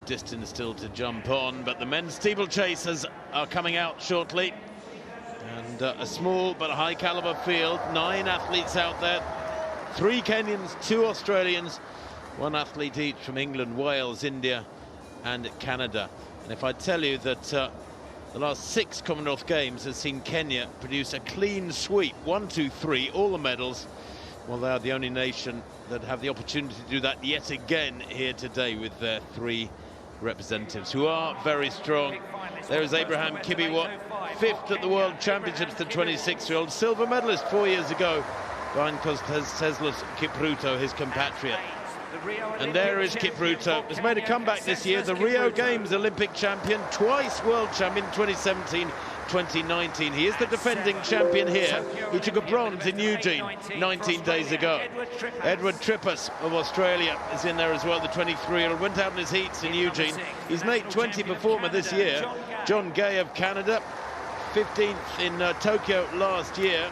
Distance still to jump on, but the men's steeplechasers are coming out shortly. And a small but high caliber field, 9 athletes out there, 3 Kenyans, 2 Australians, 1 athlete each from England, Wales, India and Canada. And if I tell you that the last 6 Commonwealth Games has seen Kenya produce a clean sweep, 1, 2, 3, all the medals, well, they are the only nation that have the opportunity to do that yet again here today with their 3 representatives who are very strong. There is Abraham Kibiwott, 5th at the World Championships, the 26-year-old silver medalist 4 years ago, behind Konceslas Kipruto, his compatriot. And there is Kipruto, has made a comeback this year, the Rio Games Olympic champion, twice world champion, 2017, 2019. He is the defending champion here. He took a bronze in Eugene 19 days ago. Edward Trippas of Australia is in there as well, the 23-year-old, went out in his heats in Eugene. He's an 8:20 performer this year. John Gay of Canada, 15th in Tokyo last year.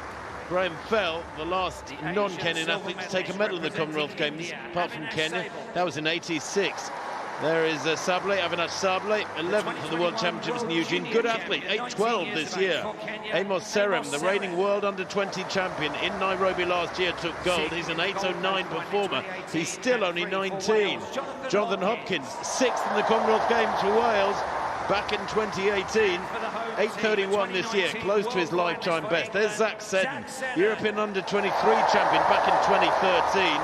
Graham Fell, the last non-Kenyan athlete to take a medal in the Commonwealth Games, apart from Kenya. That was in '86. There is Sable, Avinash Sable, 11th at the World Championships in Eugene. Good athlete, 8:12 this year. Amos Serem, the reigning World Under-20 champion in Nairobi last year, took gold. He's an 8:09 performer. He's still only 19. Jonathan Hopkins, 6th in the Commonwealth Games for Wales, back in 2018. 8:31 this year, close to his lifetime best. There's Zach Seddon, European Under-23 champion back in 2013.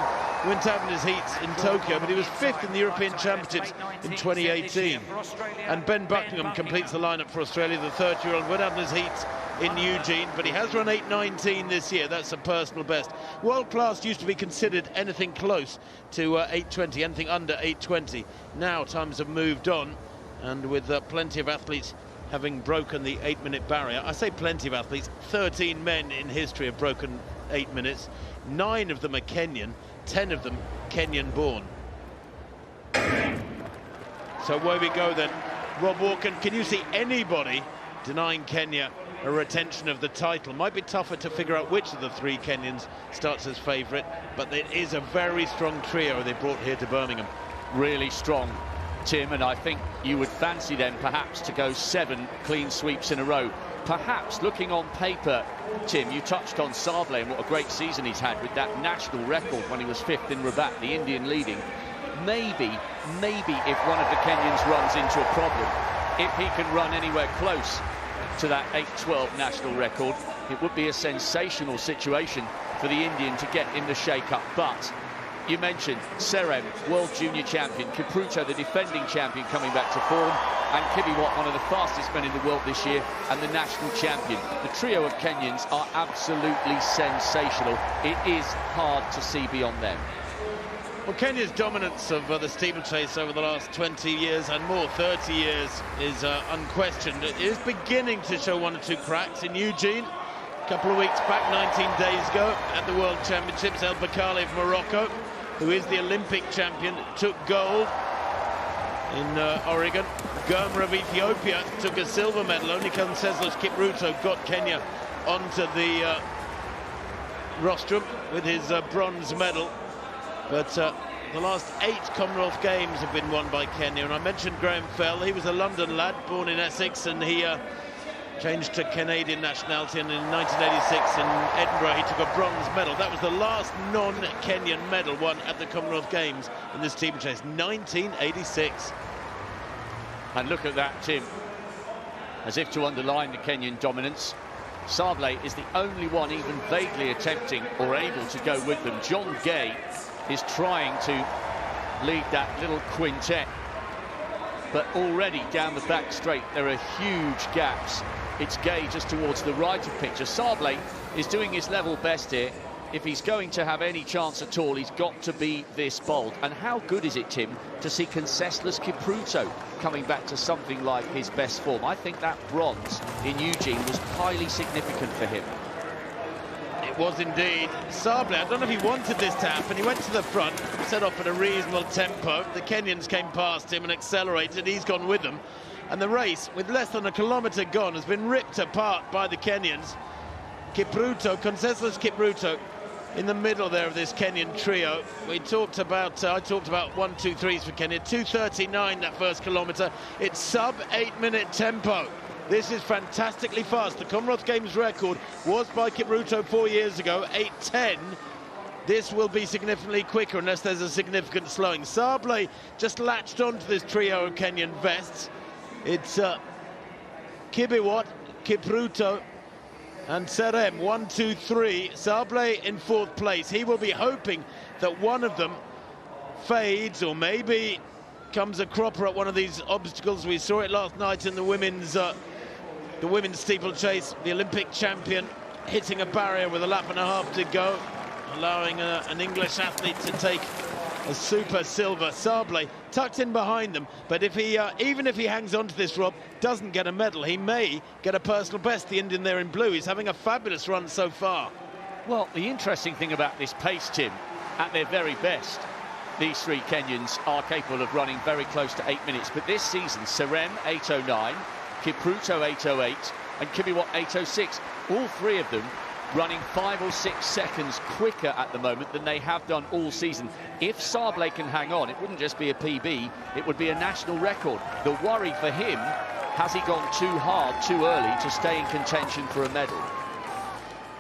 Went out in his heats in Tokyo, but he was 5th in the European Championships in 2018. And Ben Buckingham completes the lineup for Australia, the 30-year-old, went out in his heats in Eugene, but he has run 8:19 this year. That's a personal best. World class used to be considered anything close to 8:20, anything under 8:20. Now times have moved on, and with plenty of athletes having broken the 8-minute barrier. I say plenty of athletes, 13 men in history have broken 8 minutes. 9 of them are Kenyan, 10 of them Kenyan born. So away we go then. Rob Walker, can you see anybody denying Kenya a retention of the title? Might be tougher to figure out which of the 3 Kenyans starts as favourite, but it is a very strong trio they brought here to Birmingham. Really strong, Tim, and I think you would fancy them perhaps to go 7 clean sweeps in a row. Perhaps looking on paper, Tim, you touched on Sable and what a great season he's had with that national record when he was 5th in Rabat, the Indian leading. Maybe if one of the Kenyans runs into a problem, if he can run anywhere close to that 8:12 national record, it would be a sensational situation for the Indian to get in the shake-up. But you mentioned Serem, world junior champion, Kipruto, the defending champion, coming back to form, and Kibiwott, one of the fastest men in the world this year, and the national champion. The trio of Kenyans are absolutely sensational. It is hard to see beyond them. Well, Kenya's dominance of the steeplechase over the last 20 years and more, 30 years, is unquestioned. It is beginning to show 1 or 2 cracks in Eugene. A couple of weeks back, 19 days ago, at the World Championships, El Bakali of Morocco, who is the Olympic champion, took gold in Oregon. Germa of Ethiopia took a silver medal. Only Konceslas Kipruto got Kenya onto the rostrum with his bronze medal. But the last 8 Commonwealth Games have been won by Kenya. And I mentioned Graham Fell. He was a London lad, born in Essex, and he changed to Canadian nationality, and in 1986 in Edinburgh he took a bronze medal. That was the last non-Kenyan medal won at the Commonwealth Games in this steeplechase, 1986. And look at that, Tim, as if to underline the Kenyan dominance. Sable is the only one even vaguely attempting or able to go with them. John Gay is trying to lead that little quintet, but already down the back straight there are huge gaps. It's Gay just towards the right of picture. Sable is doing his level best here. If he's going to have any chance at all, he's got to be this bold. And how good is it, Tim, to see Konceslas Kipruto coming back to something like his best form? I think that bronze in Eugene was highly significant for him. It was indeed. Sable, I don't know if he wanted this to happen. He went to the front, set off at a reasonable tempo. The Kenyans came past him and accelerated. He's gone with them. And the race, with less than a kilometre gone, has been ripped apart by the Kenians. Kipruto, Konceslas Kipruto, in the middle there of this Kenyan trio. We talked about, I talked about 1-2-3s for Kenya. 2:39 that first kilometre. It's sub 8-minute tempo. This is fantastically fast. The Commonwealth Games record was by Kipruto 4 years ago, 8:10. This will be significantly quicker unless there's a significant slowing. Sable just latched onto this trio of Kenyan vests. It's Kibiwott, Kipruto and Serem, 1, 2, 3. Sable in 4th place. He will be hoping that one of them fades or maybe comes a cropper at one of these obstacles. We saw it last night in the women's steeplechase. The Olympic champion hitting a barrier with a lap and a half to go, allowing an English athlete to take a super silver. Sable tucked in behind them, but if he even if he hangs on to this, Rob, doesn't get a medal, he may get a personal best. The Indian there in blue, he's having a fabulous run so far. Well, the interesting thing about this pace, Tim, at their very best, these three Kenyans are capable of running very close to 8 minutes, but this season, Serem 8:09, Kipruto 8:08 and Kibiwott 8:06, all three of them running 5 or 6 seconds quicker at the moment than they have done all season. If Sable can hang on, it wouldn't just be a PB, it would be a national record. The worry for him, has he gone too hard, too early to stay in contention for a medal?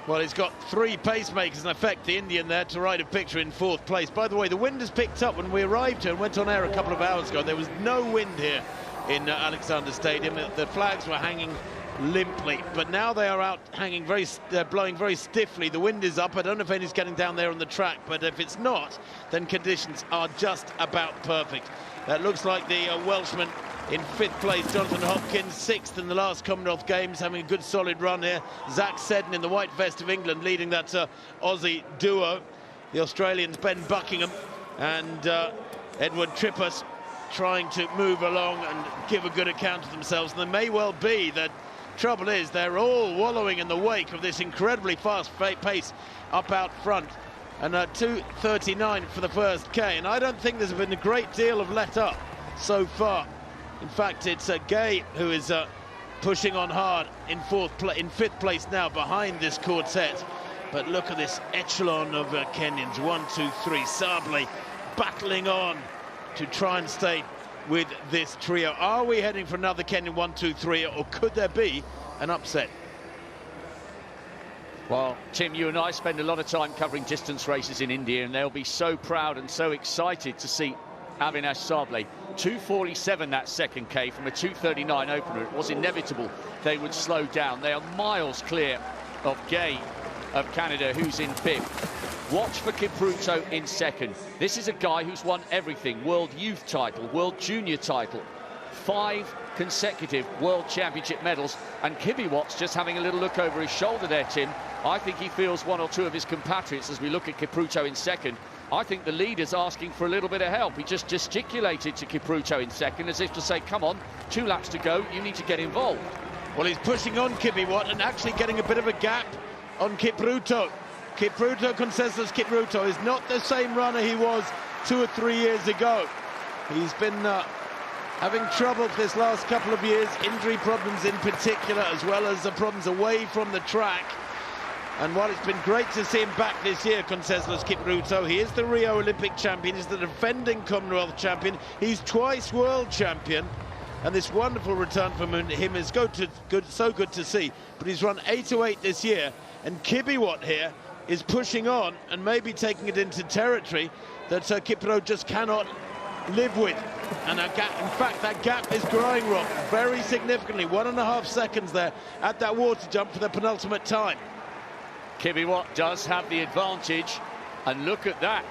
Well, he's got 3 pacemakers in effect, the Indian there, to ride a picture in 4th place. By the way, the wind has picked up when we arrived here and went on air a couple of hours ago. There was no wind here in Alexander Stadium. The flags were hanging limply, but now they are out hanging blowing very stiffly. The wind is up. I don't know if any's getting down there on the track, but if it's not, then conditions are just about perfect. That looks like the Welshman in 5th place, Jonathan Hopkins, 6th in the last Commonwealth Games, having a good solid run here. Zach Seddon in the white vest of England leading that Aussie duo. The Australians Ben Buckingham and Edward Trippas trying to move along and give a good account of themselves. And there may well be that. Trouble is, they're all wallowing in the wake of this incredibly fast pace up out front. And 2:39 for the first K, and I don't think there's been a great deal of let up so far. In fact, it's Gay who is pushing on hard in 5th place now behind this quartet. But look at this echelon of Kenyans. 1, 2, 3. Sable battling on to try and stay with this trio. Are we heading for another Kenyan 1, 2, 3, or could there be an upset? Well, Tim, you and I spend a lot of time covering distance races in India, and they'll be so proud and so excited to see Avinash Sable. 2:47 that second K from a 2:39 opener. It was inevitable they would slow down. They are miles clear of Gay of Canada, who's in 5th. Watch for Kipruto in 2nd. This is a guy who's won everything. World Youth title, World Junior title, 5 consecutive World Championship medals. And Kibiwatt's just having a little look over his shoulder there, Tim. I think he feels one or two of his compatriots as we look at Kipruto in 2nd. I think the leader's asking for a little bit of help. He just gesticulated to Kipruto in 2nd as if to say, come on, 2 laps to go, you need to get involved. Well, he's pushing on Kibiwott and actually getting a bit of a gap on Kipruto. Conseslus Kipruto is not the same runner he was 2 or 3 years ago. He's been having trouble for this last couple of years, injury problems in particular, as well as the problems away from the track. And while it's been great to see him back this year, Conseslus Kipruto, he is the Rio Olympic champion, he's the defending Commonwealth champion, he's twice world champion. And this wonderful return from him is so good to see. But he's run 8:08 this year, and Kibiwott here is pushing on and maybe taking it into territory that Kipruto just cannot live with. And in fact, that gap is growing, Rob, very significantly. 1.5 seconds there at that water jump for the penultimate time. Kibiwott does have the advantage, and look at that.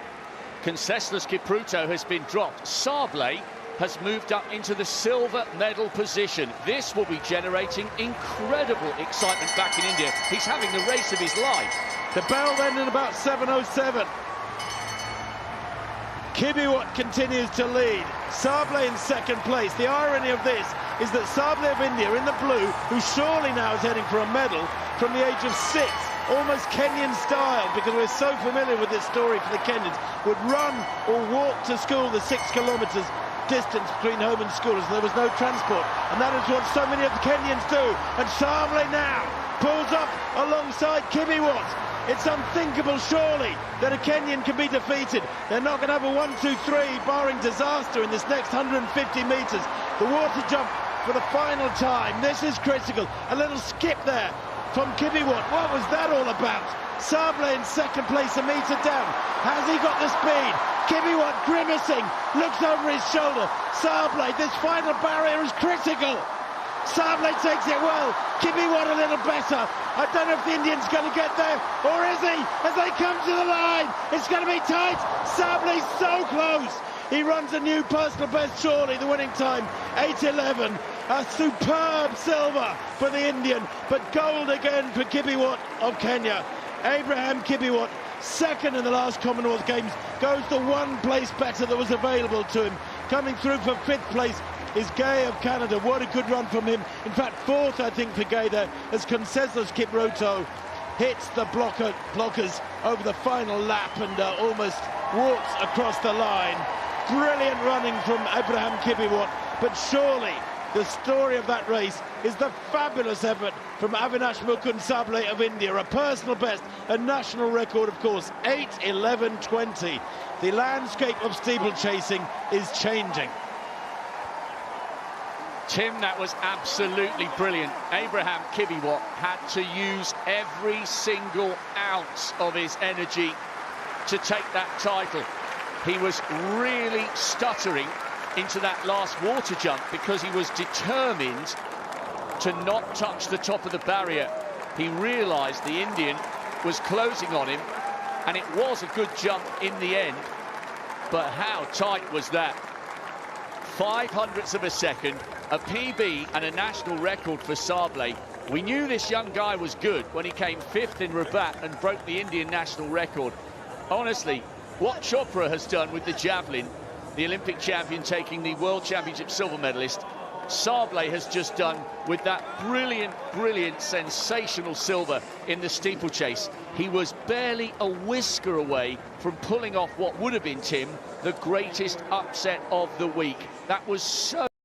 Conseslus Kipruto has been dropped. Sable has moved up into the silver medal position. This will be generating incredible excitement back in India. He's having the race of his life. The bell then in about 7:07. Kibiwott continues to lead. Sable in 2nd place. The irony of this is that Sable of India in the blue, who surely now is heading for a medal from the age of 6, almost Kenyan style, because we're so familiar with this story for the Kenyans, would run or walk to school the 6 kilometres distance between home and school, as there was no transport, and that is what so many of the Kenyans do. And Sable now pulls up alongside Kibiwott. It's unthinkable, surely, that a Kenyan can be defeated. They're not going to have a 1-2-3, barring disaster in this next 150 metres. The water jump for the final time. This is critical. A little skip there from Kibiwot. What was that all about? Sable in second place, a metre down. Has he got the speed? Kibiwot grimacing, looks over his shoulder. Sable, this final barrier is critical. Sable takes it well. Kibiwot a little better. I don't know if the Indian's going to get there, or is he? As they come to the line, it's going to be tight. Sable's so close. He runs a new personal best, surely, the winning time, 8:11. A superb silver for the Indian, but gold again for Kibiwot of Kenya. Abraham Kibiwot, second in the last Commonwealth Games, goes the one place better that was available to him. Coming through for fifth place is Gay of Canada. What a good run from him. In fact, fourth, I think, for Gay there, as Conseslus Kiproto hits the blockers over the final lap and almost walks across the line. Brilliant running from Abraham Kibiwot, but surely the story of that race is the fabulous effort from Avinash Sable of India, a personal best, a national record, of course, 8:11:20. The landscape of steeplechasing is changing. Tim, that was absolutely brilliant. Abraham Kibiwot had to use every single ounce of his energy to take that title. He was really stuttering into that last water jump because he was determined to not touch the top of the barrier. He realised the Indian was closing on him, and it was a good jump in the end, but how tight was that? 0.05 of a second, a PB and a national record for Sable. We knew this young guy was good when he came fifth in Rabat and broke the Indian national record. Honestly, what Chopra has done with the javelin, the Olympic champion taking the World Championship silver medalist, Sable has just done with that brilliant, sensational silver in the steeplechase. He was barely a whisker away from pulling off what would have been, Tim, the greatest upset of the week. That was so